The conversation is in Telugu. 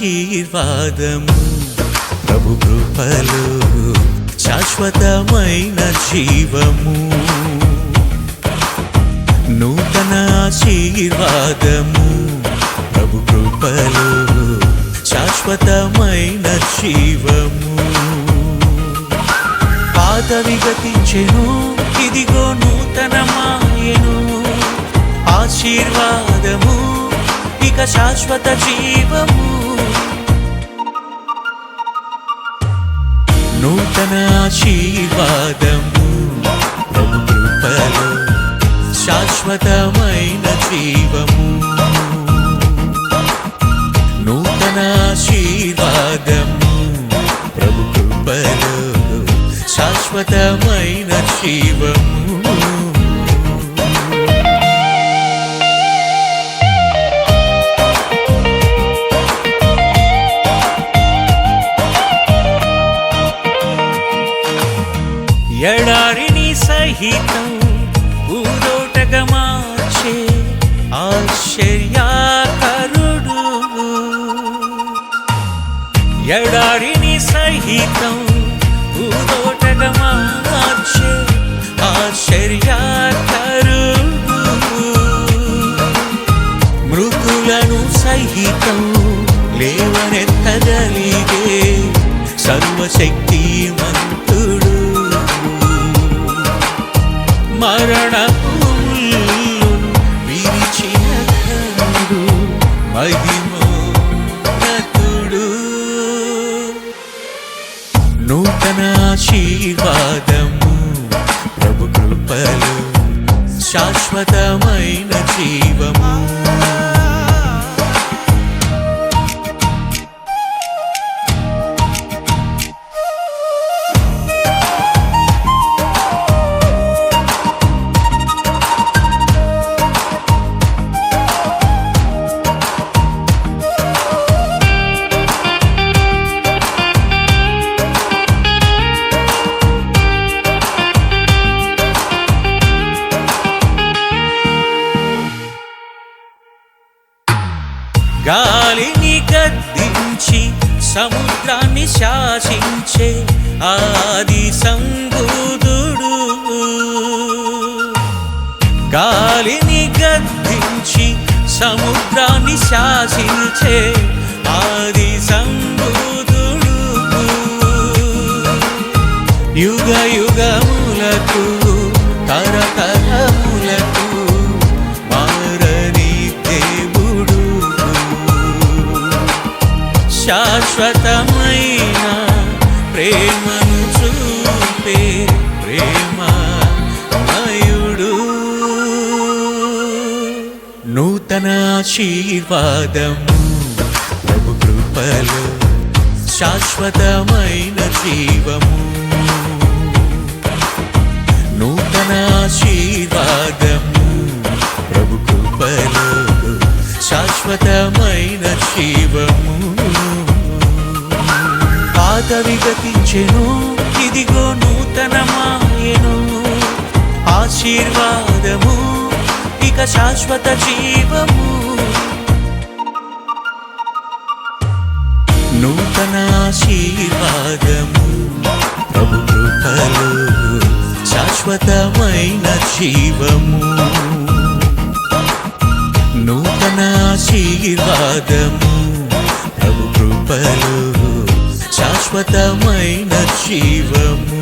ఆశీర్వాదము ప్రభు కృపలో శాశ్వతమైన జీవము నూతన ఆశీర్వాదము ప్రభు కృపలో శాశ్వతమైన జీవము పాతవి గతించెను ఇదిగో నూతనమాయెను ఆశీర్వాదము ఇక శాశ్వత జీవము నూతన ఆశీర్వాదము ప్రభు కృపలో శాశ్వతమైన జీవము నూతన ఆశీర్వాదము ప్రభు కృపలో శాశ్వతమైన జీవము ఎడారిని సహితం ఊదోటగా మార్చే ఆశ్చర్యకరుడు ఎడారిని సహితం ఊదోటగా మార్చే ఆశ్చర్యకరుడు మృతులను సహితం లేవనెత్తగలిగే సర్వశక్తిమంతుడు మరణమును విరిచిన ఘనుడు మహిమోన్నతుడు నూతన ఆశీర్వాదము ప్రభు కృపలో శాశ్వతమైన జీవము గాలిని గద్దించి సముద్రాన్ని శాసించే ఆది సంబుధుడు గాలిని గద్దించి సముద్రాన్ని శాసించే ఆది సంబుధుడు యుగ యుగములకు తరతరములకు శాశ్వతమైన ప్రేమను చూపే ప్రేమమయుడు నూతన ఆశీర్వాదము ప్రభు కృపలో శాశ్వతమైన జీవము నూతన ఆశీర్వాదము ప్రభు కృపలో శాశ్వతమైన జీవము పాతవి గతించెను ఇదిగో నూతనమాయెను ఆశీర్వాదము ఇక శాశ్వత జీవము నూతన ఆశీర్వాదము ప్రభు కృపలో శాశ్వతమైన జీవము నూతన ఆశీర్వాదము ప్రభు కృపలో శాశ్వతమైన జీవము